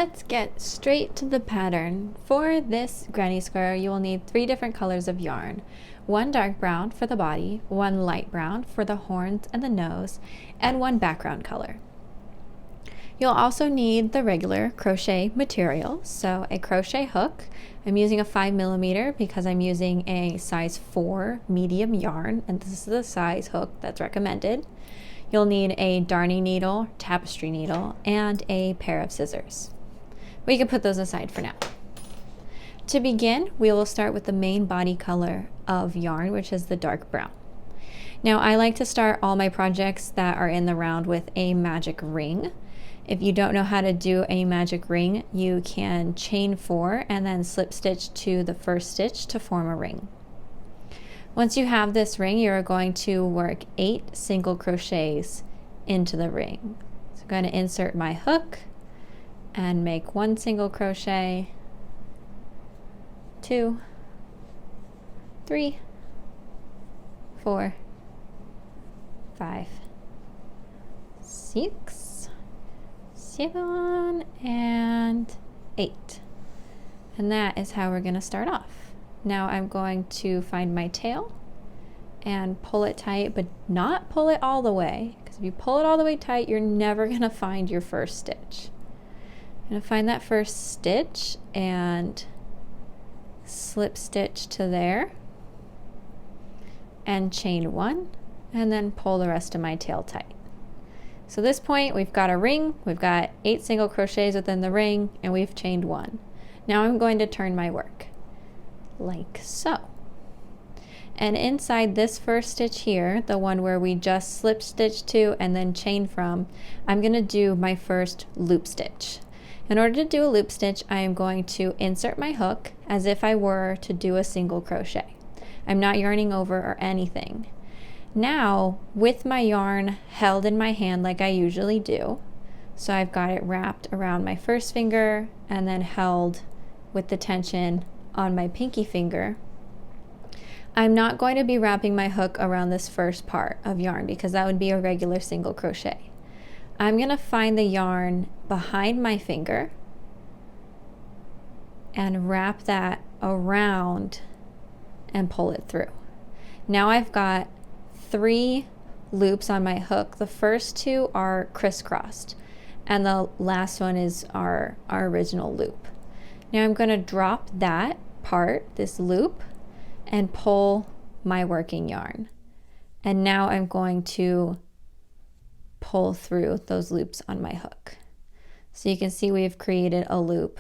Let's get straight to the pattern. For this granny square, you will need 3 different colors of yarn. 1 dark brown for the body, 1 light brown for the horns and the nose, and 1 background color. You'll also need the regular crochet material, so a crochet hook. I'm using a 5mm because I'm using a size 4 medium yarn, and this is the size hook that's recommended. You'll need a darning needle, tapestry needle, and a pair of scissors. We can put those aside for now. To begin, we will start with the main body color of yarn, which is the dark brown. Now, I like to start all my projects that are in the round with a magic ring. If you don't know how to do a magic ring, you can chain 4 and then slip stitch to the first stitch to form a ring. Once you have this ring, you're going to work 8 single crochets into the ring. So I'm going to insert my hook and make 1 single crochet, 2, 3, 4, 5, 6, 7, and 8. And that is how we're going to start off. Now I'm going to find my tail and pull it tight, but not pull it all the way, because if you pull it all the way tight, you're never going to find your first stitch. I'm going to find that first stitch and slip stitch to there and chain 1 and then pull the rest of my tail tight. So at this point we've got a ring, we've got 8 single crochets within the ring, and we've chained 1. Now I'm going to turn my work like so. And inside this first stitch here, the one where we just slip stitch to and then chain from, I'm going to do my first loop stitch. In order to do a loop stitch, I am going to insert my hook as if I were to do a single crochet. I'm not yarning over or anything. Now, with my yarn held in my hand like I usually do, so I've got it wrapped around my first finger and then held with the tension on my pinky finger, I'm not going to be wrapping my hook around this first part of yarn because that would be a regular single crochet. I'm going to find the yarn behind my finger and wrap that around and pull it through. Now I've got 3 loops on my hook. The first 2 are crisscrossed and the last one is our original loop. Now I'm going to drop that part, this loop, and pull my working yarn. And now I'm going to pull through those loops on my hook. So you can see we've created a loop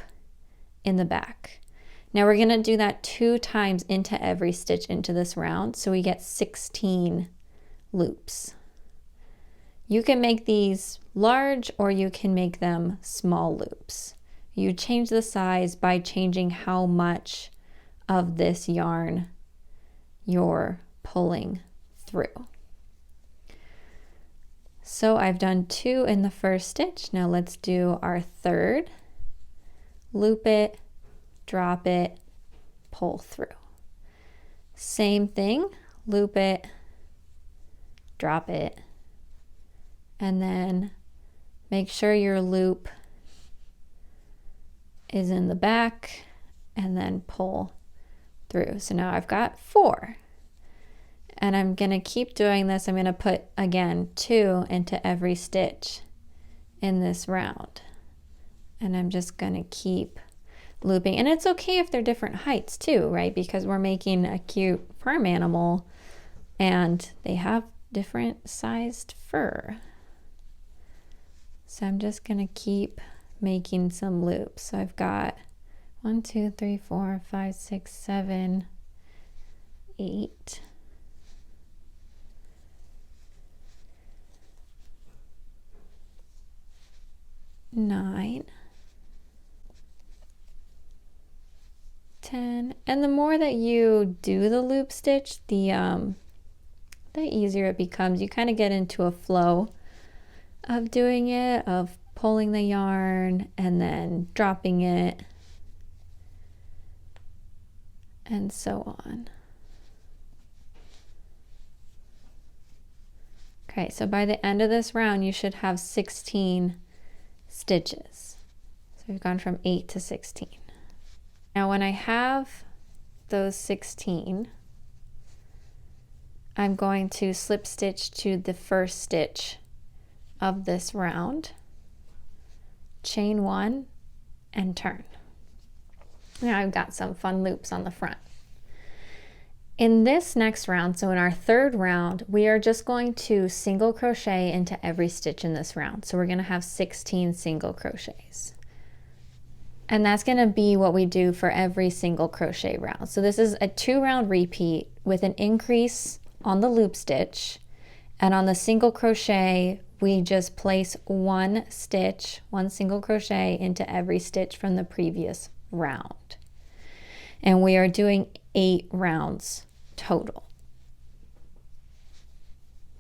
in the back. Now we're going to do that 2 times into every stitch into this round, so we get 16 loops. You can make these large or you can make them small loops. You change the size by changing how much of this yarn you're pulling through. So I've done 2 in the first stitch. Now let's do our third. Loop it, drop it, pull through. Same thing, loop it, drop it, and then make sure your loop is in the back and then pull through. So now I've got 4. And I'm going to keep doing this. I'm going to put, again, 2 into every stitch in this round. And I'm just going to keep looping. And it's okay if they're different heights too, right? Because we're making a cute farm animal and they have different sized fur. So I'm just going to keep making some loops. So I've got 1, 2, 3, 4, 5, 6, 7, 8. 9, 10, and the more that you do the loop stitch, the easier it becomes. You kind of get into a flow of doing it, of pulling the yarn and then dropping it, and so on. Okay, so by the end of this round, you should have 16 stitches. So we've gone from 8 to 16. Now when I have those 16, I'm going to slip stitch to the first stitch of this round, chain 1 and turn. Now I've got some fun loops on the front. In this next round, so in our third round, we are just going to single crochet into every stitch in this round. So we're going to have 16 single crochets. And that's going to be what we do for every single crochet round. So this is a 2-round repeat with an increase on the loop stitch, and on the single crochet we just place one stitch, one single crochet into every stitch from the previous round. And we are doing 8 rounds total.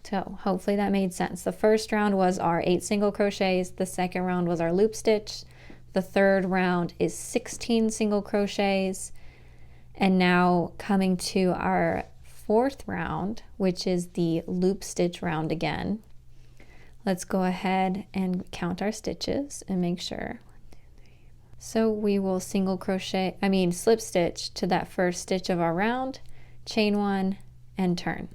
So hopefully that made sense. The first round was our 8 single crochets, the second round was our loop stitch, the third round is 16 single crochets, and now coming to our fourth round, which is the loop stitch round again. Let's go ahead and count our stitches and make sure. So we will slip stitch to that first stitch of our round, chain 1 and turn.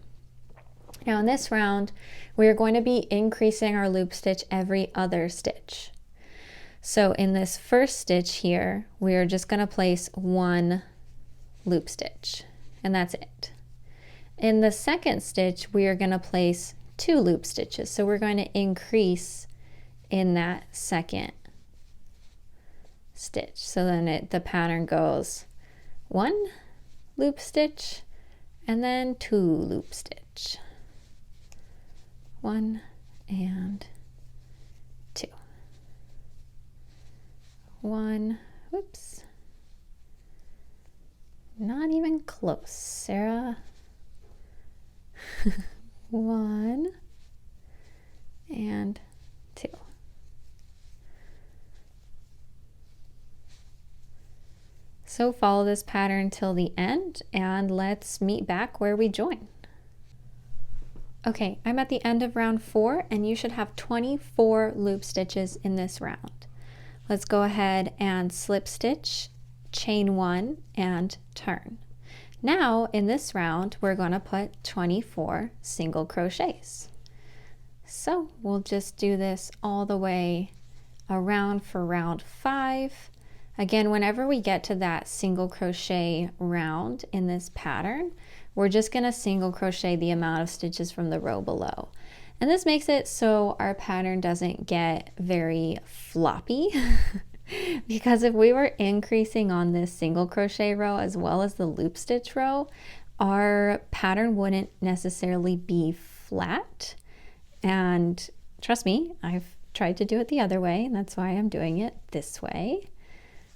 Now in this round, we are going to be increasing our loop stitch every other stitch. So in this first stitch here, we are just going to place 1 loop stitch, and that's it. In the second stitch, we are going to place 2 loop stitches. So we're going to increase in that second stitch. So then the pattern goes 1 loop stitch and then 2 loop stitch. 1 and 2. 1, whoops. Not even close, Sarah. 1 and 2. So follow this pattern till the end, and let's meet back where we join. Okay, I'm at the end of round 4, and you should have 24 loop stitches in this round. Let's go ahead and slip stitch, chain 1 and turn. Now in this round we're going to put 24 single crochets. So we'll just do this all the way around for round 5. Again, whenever we get to that single crochet round in this pattern, we're just going to single crochet the amount of stitches from the row below. And this makes it so our pattern doesn't get very floppy. Because if we were increasing on this single crochet row as well as the loop stitch row, our pattern wouldn't necessarily be flat. And trust me, I've tried to do it the other way, and that's why I'm doing it this way.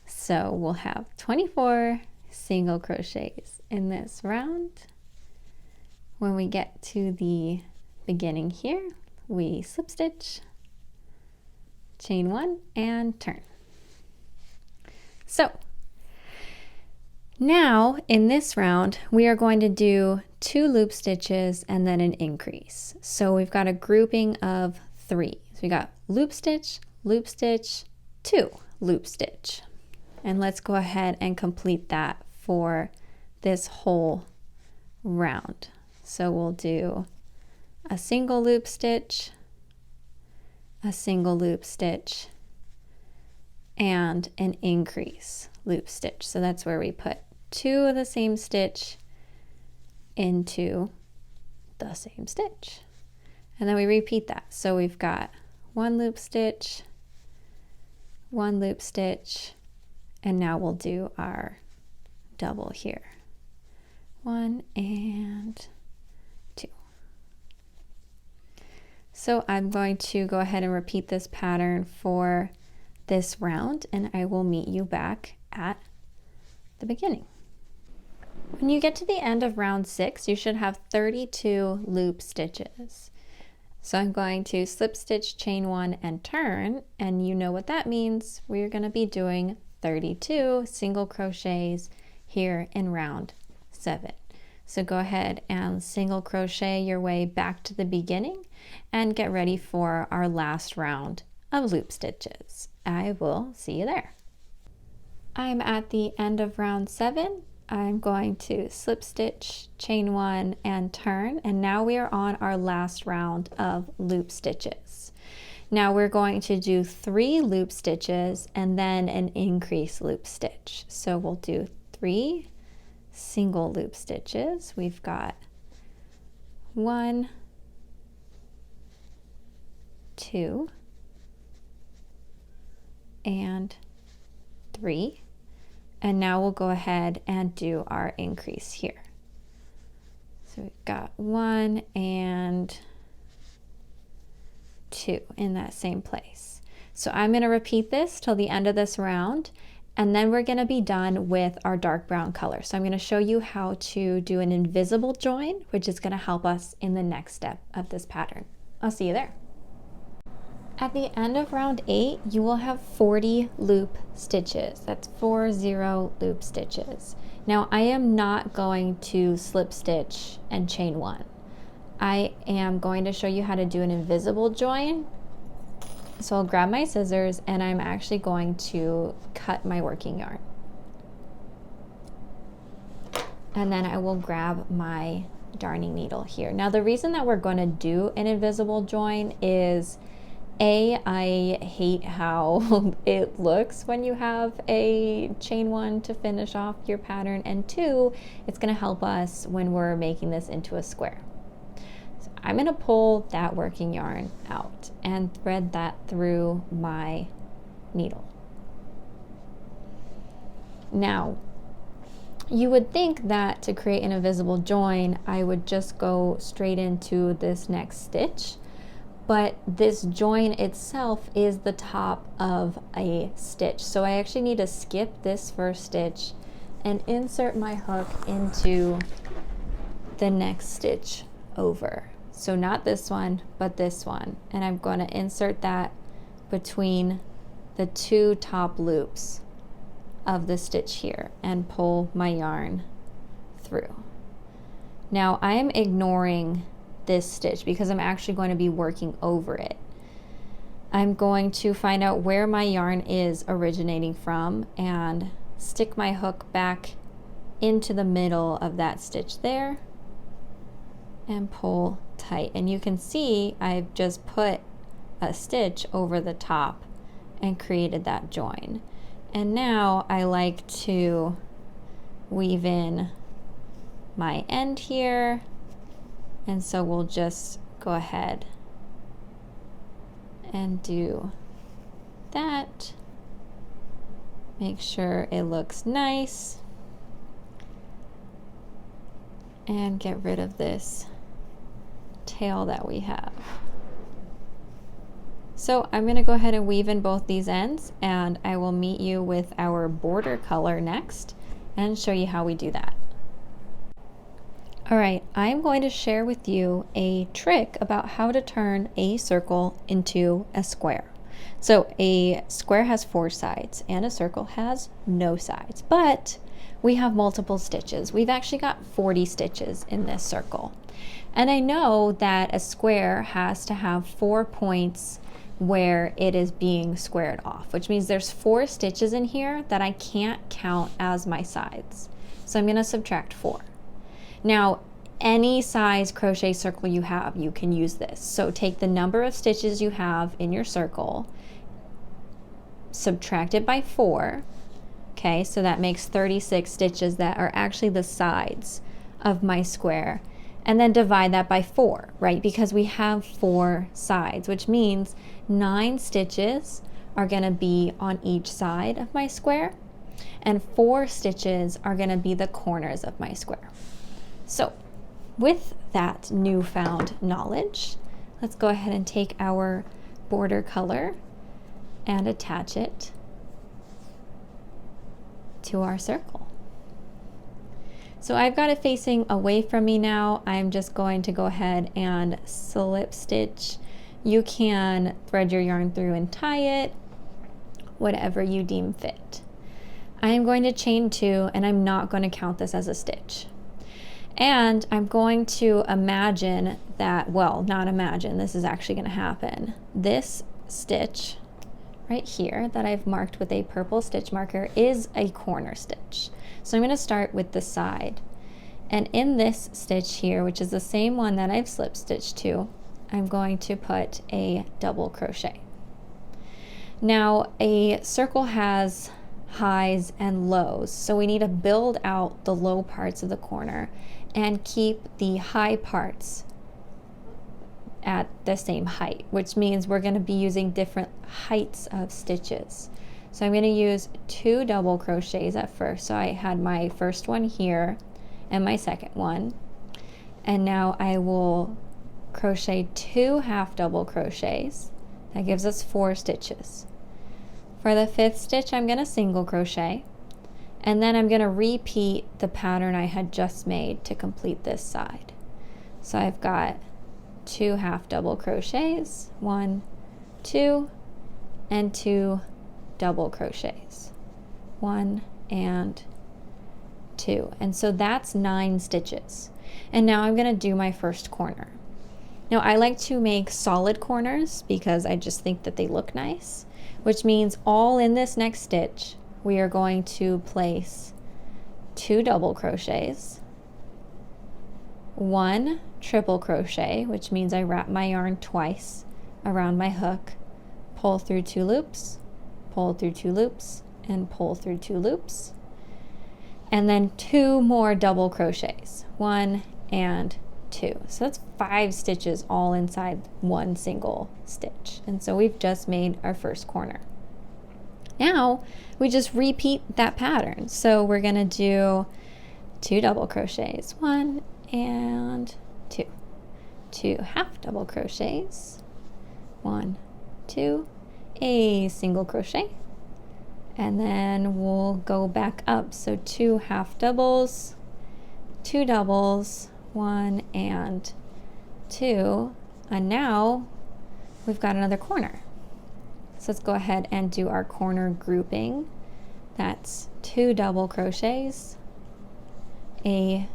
So we'll have 24 single crochets in this round. When we get to the beginning here, we slip stitch, chain 1 and turn. So now in this round, we are going to do 2 loop stitches and then an increase. So we've got a grouping of 3. So we got loop stitch, 2 loop stitch. And let's go ahead and complete that for this whole round. So we'll do a single loop stitch, a single loop stitch, and an increase loop stitch. So that's where we put 2 of the same stitch into the same stitch. And then we repeat that. So we've got 1 loop stitch, 1 loop stitch, and now we'll do our double here. 1 and 2. So I'm going to go ahead and repeat this pattern for this round, and I will meet you back at the beginning. When you get to the end of round 6, you should have 32 loop stitches. So I'm going to slip stitch, chain 1 and turn, and you know what that means. We're going to be doing 32 single crochets here in round 7. So go ahead and single crochet your way back to the beginning and get ready for our last round of loop stitches. I will see you there. I'm at the end of round 7. I'm going to slip stitch, chain 1, and turn, and now we are on our last round of loop stitches. Now we're going to do 3 loop stitches and then an increase loop stitch. So we'll do 3 single loop stitches. We've got 1, 2, and 3. And now we'll go ahead and do our increase here. So we've got 1 and 2 in that same place. So I'm going to repeat this till the end of this round, and then we're going to be done with our dark brown color. So I'm going to show you how to do an invisible join, which is going to help us in the next step of this pattern. I'll see you there. At the end of round 8, you will have 40 loop stitches. That's 40 loop stitches. Now I am not going to slip stitch and chain 1. I am going to show you how to do an invisible join. So I'll grab my scissors and I'm actually going to cut my working yarn. And then I will grab my darning needle here. Now the reason that we're going to do an invisible join is I hate how it looks when you have a chain 1 to finish off your pattern, and 2, it's going to help us when we're making this into a square. So I'm going to pull that working yarn out and thread that through my needle. Now, you would think that to create an invisible join, I would just go straight into this next stitch. But this join itself is the top of a stitch. So I actually need to skip this first stitch and insert my hook into the next stitch over. So not this one, but this one. And I'm going to insert that between the 2 top loops of the stitch here and pull my yarn through. Now I am ignoring this stitch because I'm actually going to be working over it. I'm going to find out where my yarn is originating from and stick my hook back into the middle of that stitch there and pull tight. And you can see I've just put a stitch over the top and created that join. And now I like to weave in my end here. And so we'll just go ahead and do that. Make sure it looks nice. And get rid of this tail that we have. So I'm going to go ahead and weave in both these ends, and I will meet you with our border color next and show you how we do that. Alright, I'm going to share with you a trick about how to turn a circle into a square. So a square has 4 sides and a circle has no sides, but we have multiple stitches. We've actually got 40 stitches in this circle. And I know that a square has to have 4 points where it is being squared off, which means there's 4 stitches in here that I can't count as my sides. So I'm going to subtract 4. Now, any size crochet circle you have, you can use this. So take the number of stitches you have in your circle, subtract it by 4. Okay, so that makes 36 stitches that are actually the sides of my square. And then divide that by 4, right? Because we have 4 sides, which means 9 stitches are going to be on each side of my square, and 4 stitches are going to be the corners of my square. So with that newfound knowledge, let's go ahead and take our border color and attach it to our circle. So I've got it facing away from me now. I'm just going to go ahead and slip stitch. You can thread your yarn through and tie it, whatever you deem fit. I am going to chain 2, and I'm not going to count this as a stitch. And I'm going to imagine that, well, not imagine, this is actually going to happen. This stitch right here that I've marked with a purple stitch marker is a corner stitch. So I'm going to start with the side. And in this stitch here, which is the same one that I've slip stitched to, I'm going to put a double crochet. Now a circle has highs and lows, so we need to build out the low parts of the corner and keep the high parts at the same height, which means we're going to be using different heights of stitches. So I'm going to use 2 double crochets at first. So I had my first one here and my second one, and now I will crochet 2 half double crochets. That gives us 4 stitches. For the 5th stitch, I'm going to single crochet, and then I'm going to repeat the pattern I had just made to complete this side. So I've got 2 half double crochets, 1, 2, and 2 double crochets, 1 and 2. And so that's 9 stitches. And now I'm going to do my first corner. Now I like to make solid corners because I just think that they look nice, which means all in this next stitch we are going to place 2 double crochets, 1 triple crochet, which means I wrap my yarn twice around my hook, pull through 2 loops, pull through 2 loops, and pull through 2 loops, and then 2 more double crochets, 1 and 2. So that's 5 stitches all inside one single stitch. And so we've just made our first corner. Now we just repeat that pattern. So we're going to do 2 double crochets, 1 and 2, 2 half double crochets, 1, 2, a single crochet, and then we'll go back up. So 2 half doubles, 2 doubles, 1 and 2, and now we've got another corner. So let's go ahead and do our corner grouping. That's 2 double crochets, a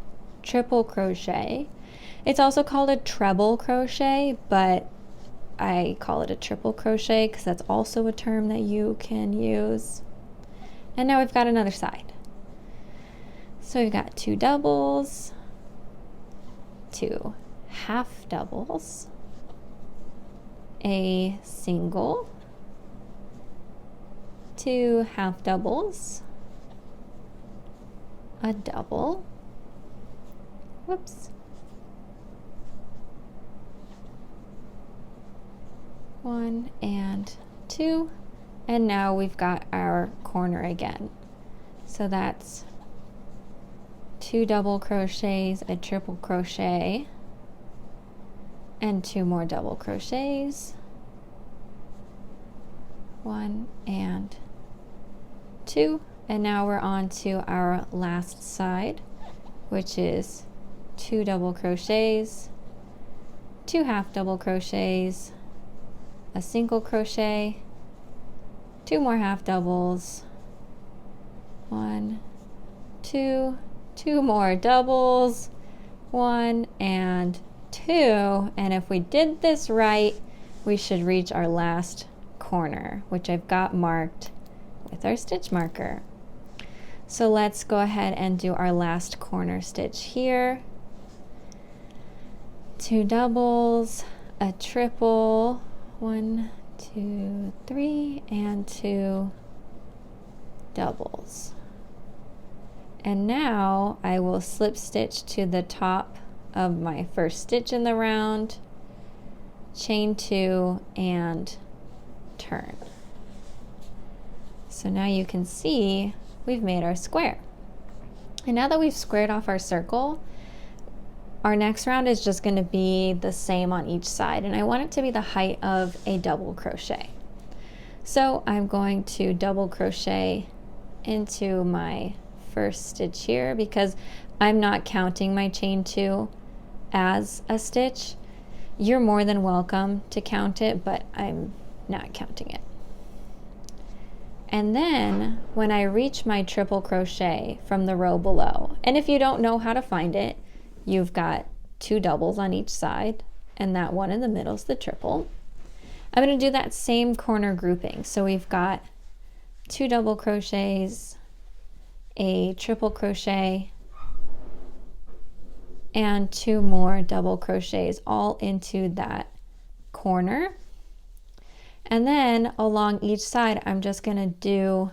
triple crochet. It's also called a treble crochet, but I call it a triple crochet because that's also a term that you can use. And now we've got another side. So we've got 2 doubles, 2 half doubles, a single, 2 half doubles, a double, whoops, 1 and 2, and now we've got our corner again. So that's 2 double crochets, a triple crochet, and 2 more double crochets, 1 and 2, and now we're on to our last side, which is 2 double crochets, 2 half double crochets, a single crochet, 2 more half doubles, 1, 2, 2 more doubles, 1 and 2, and if we did this right, we should reach our last corner, which I've got marked with our stitch marker. So let's go ahead and do our last corner stitch here. 2 doubles, a triple, 1, 2, 3, and 2 doubles. And now I will slip stitch to the top of my first stitch in the round, chain 2, and turn. So now you can see we've made our square. And now that we've squared off our circle, our next round is just going to be the same on each side, and I want it to be the height of a double crochet. So I'm going to double crochet into my first stitch here because I'm not counting my chain 2 as a stitch. You're more than welcome to count it, but I'm not counting it. And then when I reach my triple crochet from the row below, and if you don't know how to find it, you've got 2 doubles on each side, and that one in the middle is the triple. I'm going to do that same corner grouping. So we've got 2 double crochets, a triple crochet, and 2 more double crochets all into that corner. And then along each side, I'm just going to do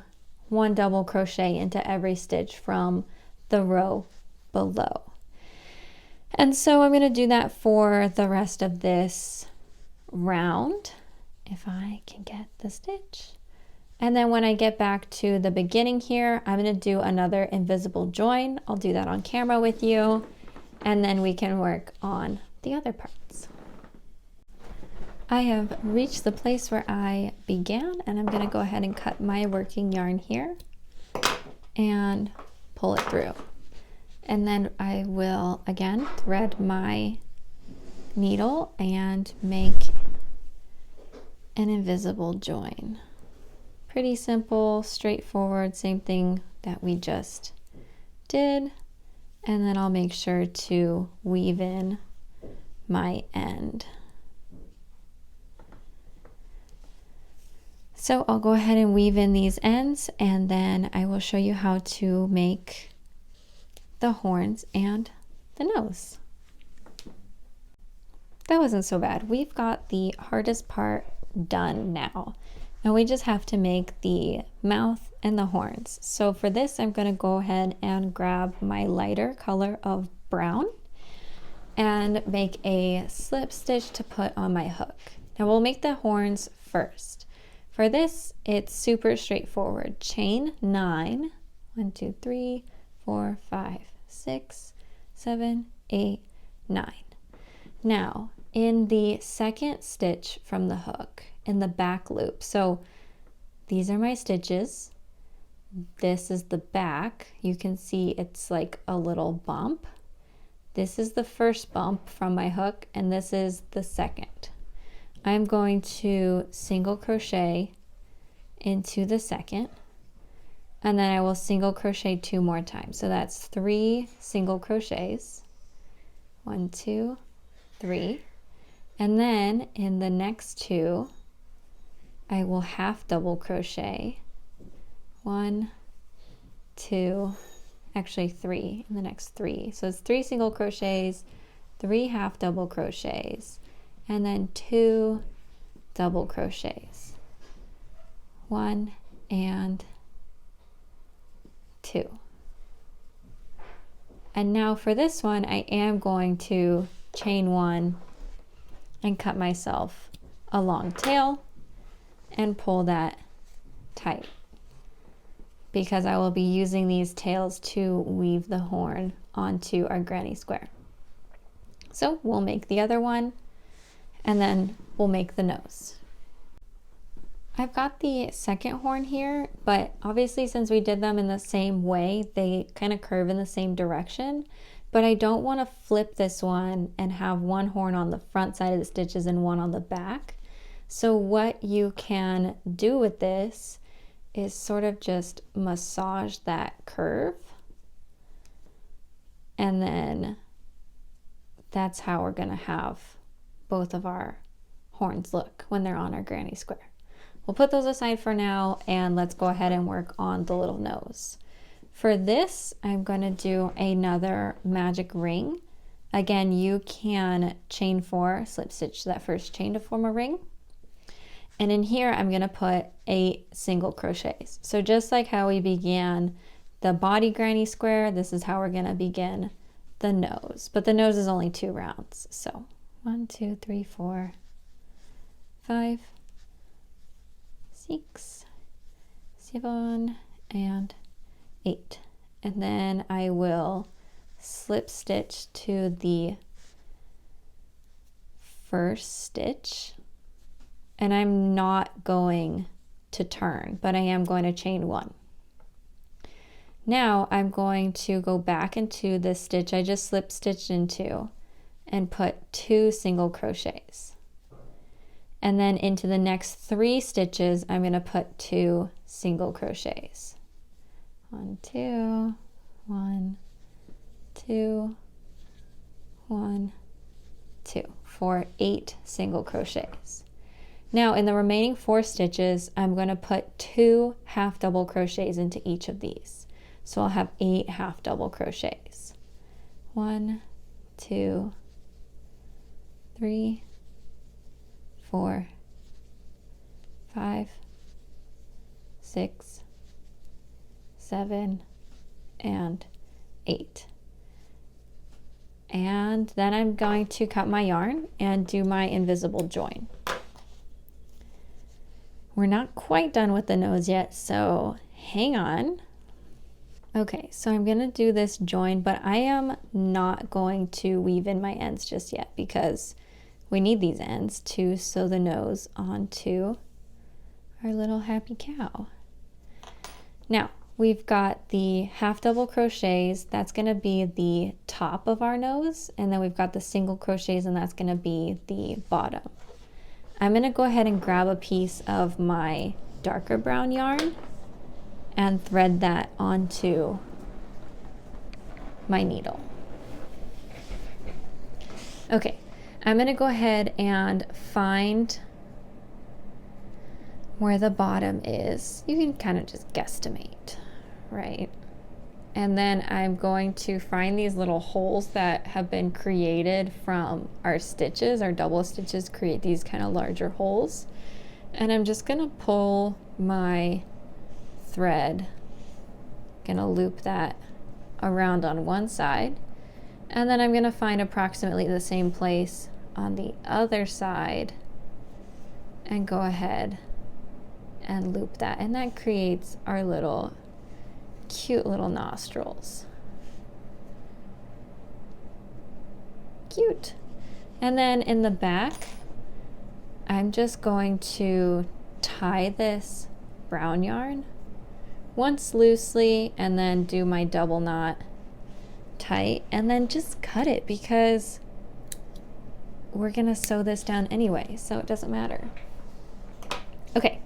1 double crochet into every stitch from the row below. And so I'm going to do that for the rest of this round, if I can get the stitch. And then when I get back to the beginning here, I'm going to do another invisible join. I'll do that on camera with you, and then we can work on the other parts. I have reached the place where I began, and I'm going to go ahead and cut my working yarn here and pull it through. And then I will again thread my needle and make an invisible join. Pretty simple, straightforward, same thing that we just did. And then I'll make sure to weave in my end. So I'll go ahead and weave in these ends, and then I will show you how to make the horns and the nose. That wasn't so bad. We've got the hardest part done now, and we just have to make the mouth and the horns. So for this, I'm going to go ahead and grab my lighter color of brown and make a slip stitch to put on my hook. Now we'll make the horns first. For this, it's super straightforward. Chain 9, 1, 2, 3, 4, 5, 6, 7, 8, 9. Now, in the second stitch from the hook, in the back loop, so these are my stitches. This is the back. You can see it's like a little bump. This is the first bump from my hook, and this is the second. I'm going to single crochet into the second, and then I will single crochet 2 more times. So that's 3 single crochets. 1, 2, 3. And then in the next 2, I will half double crochet. 1, 2, actually 3 in the next 3. So it's 3 single crochets, 3 half double crochets, and then 2 double crochets. 1 and 2. And now for this one, I am going to chain 1 and cut myself a long tail and pull that tight, because I will be using these tails to weave the horn onto our granny square. So we'll make the other one, and then we'll make the nose. I've got the second horn here, but obviously since we did them in the same way, they kind of curve in the same direction, but I don't want to flip this one and have one horn on the front side of the stitches and one on the back. So what you can do with this is sort of just massage that curve, and then that's how we're going to have both of our horns look when they're on our granny square. We'll put those aside for now, and let's go ahead and work on the little nose. For this, I'm going to do another magic ring. Again, you can chain 4, slip stitch that first chain to form a ring. And in here, I'm going to put 8 single crochets. So just like how we began the body granny square, this is how we're going to begin the nose. But the nose is only 2 rounds. So 1, 2, 3, 4, 5, 6, 7, and 8. And then I will slip stitch to the first stitch, and I'm not going to turn, but I am going to chain 1. Now I'm going to go back into this stitch I just slip stitched into and put 2 single crochets. And then into the next 3 stitches, I'm going to put 2 single crochets. 1, 2, 1, 2, 1, 2, for 8 single crochets. Now in the remaining 4 stitches, I'm going to put 2 half double crochets into each of these. So I'll have 8 half double crochets. 1, 2, 3, 4, 5, 6, 7, and 8. And then I'm going to cut my yarn and do my invisible join. We're not quite done with the nose yet, so hang on. Okay, so I'm gonna do this join, but I am not going to weave in my ends just yet because we need these ends to sew the nose onto our little happy cow. Now, we've got the half double crochets, that's gonna be the top of our nose, and then we've got the single crochets, and that's gonna be the bottom. I'm gonna go ahead and grab a piece of my darker brown yarn and thread that onto my needle. Okay, I'm gonna go ahead and find where the bottom is. You can kind of just guesstimate, right? And then I'm going to find these little holes that have been created from our stitches. Our double stitches create these kind of larger holes. And I'm just gonna pull my thread, gonna loop that around on one side. And then I'm gonna find approximately the same place on the other side and go ahead and loop that. And that creates our little cute little nostrils. Cute. And then in the back, I'm just going to tie this brown yarn once loosely and then do my double knot tight and then just cut it because we're gonna sew this down anyway, so it doesn't matter. Okay,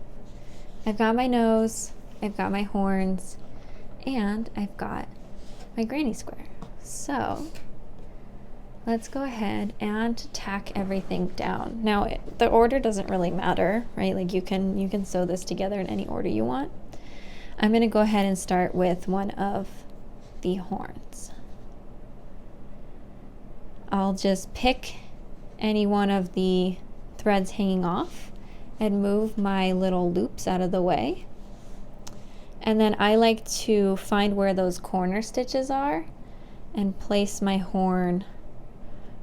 I've got my nose, I've got my horns, and I've got my granny square. So let's go ahead and tack everything down. Now the order doesn't really matter, right? Like you can sew this together in any order you want. I'm going to go ahead and start with one of the horns. I'll just pick any one of the threads hanging off and move my little loops out of the way. And then I like to find where those corner stitches are and place my horn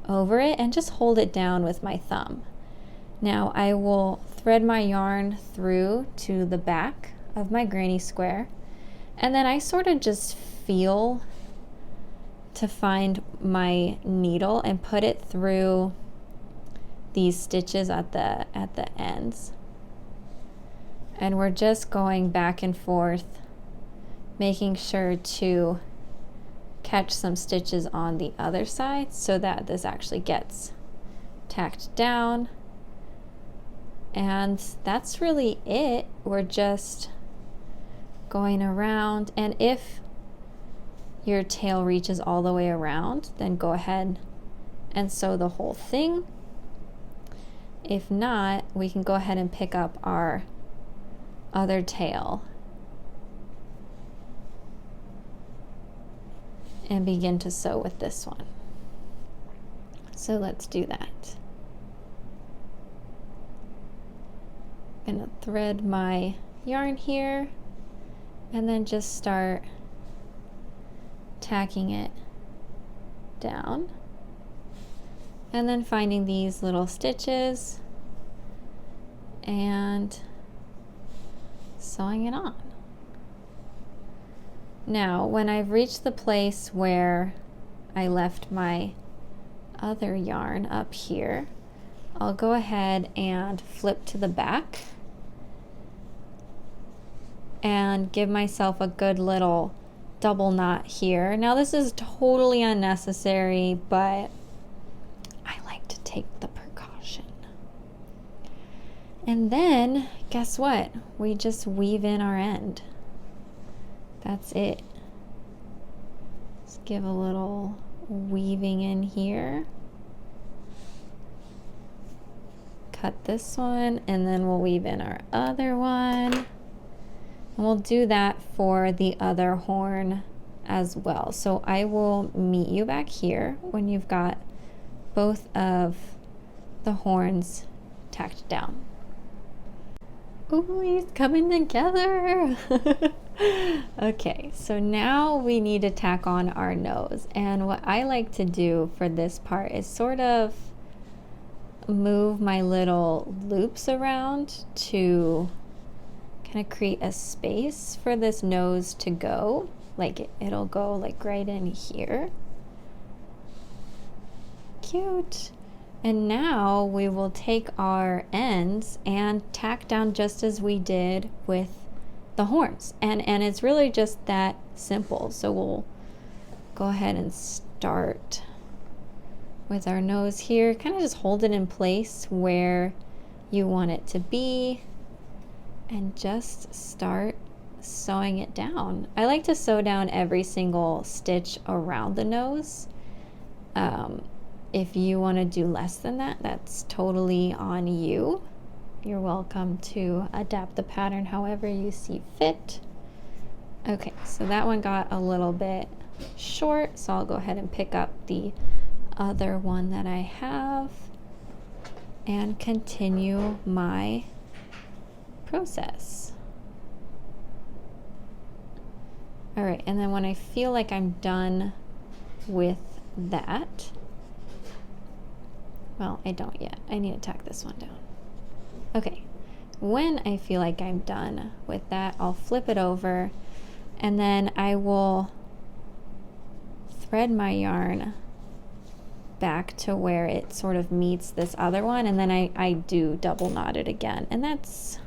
over it and just hold it down with my thumb. Now I will thread my yarn through to the back of my granny square, and then I sort of just feel to find my needle and put it through these stitches at the ends. And we're just going back and forth, making sure to catch some stitches on the other side so that this actually gets tacked down. And that's really it. We're just going around, and if your tail reaches all the way around, then go ahead and sew the whole thing. If not, we can go ahead and pick up our other tail and begin to sew with this one. So let's do that. I'm gonna thread my yarn here and then just start tacking it down and then finding these little stitches and sewing it on. Now, when I've reached the place where I left my other yarn up here, I'll go ahead and flip to the back and give myself a good little double knot here. Now this is totally unnecessary, but I like to take the precaution. And then, guess what? We just weave in our end. That's it. Just give a little weaving in here. cut this one and then we'll weave in our other one. And we'll do that for the other horn as well. So I will meet you back here when you've got both of the horns tacked down. Oh, he's coming together. Okay, so now we need to tack on our nose. And what I like to do for this part is sort of move my little loops around to kind of create a space for this nose to go. Like it'll go like right in here. Cute. And now we will take our ends and tack down just as we did with the horns. And it's really just that simple. So we'll go ahead and start with our nose here. Kind of just hold it in place where you want it to be and just start sewing it down. I like to sew down every single stitch around the nose. If you want to do less than that, that's totally on you. You're welcome to adapt the pattern however you see fit. Okay, so that one got a little bit short, so I'll go ahead and pick up the other one that I have and continue my process. All right, and then when I feel like I'm done with that, well, I don't yet. I need to tack this one down. Okay, when I feel like I'm done with that, I'll flip it over and then I will thread my yarn back to where it sort of meets this other one, and then I do double knot it again. And that's,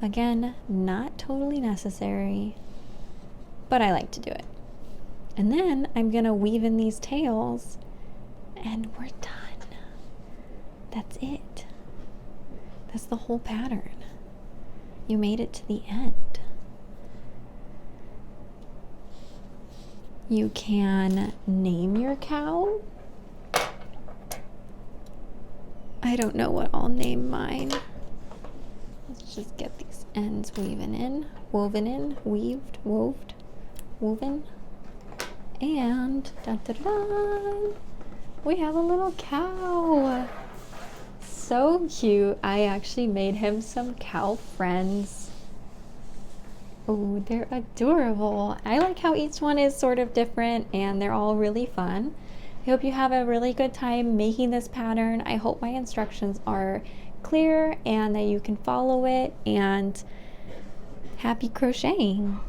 again, not totally necessary, but I like to do it. And then I'm gonna weave in these tails and we're done. That's it. That's the whole pattern. You made it to the end. You can name your cow. I don't know what I'll name mine. Let's just get these ends woven in, weaved, woven. And dun, dun, dun, we have a little cow. So cute. I actually made him some cow friends. Oh, they're adorable. I like how each one is sort of different and they're all really fun. I hope you have a really good time making this pattern. I hope my instructions are clear and that you can follow it, and happy crocheting.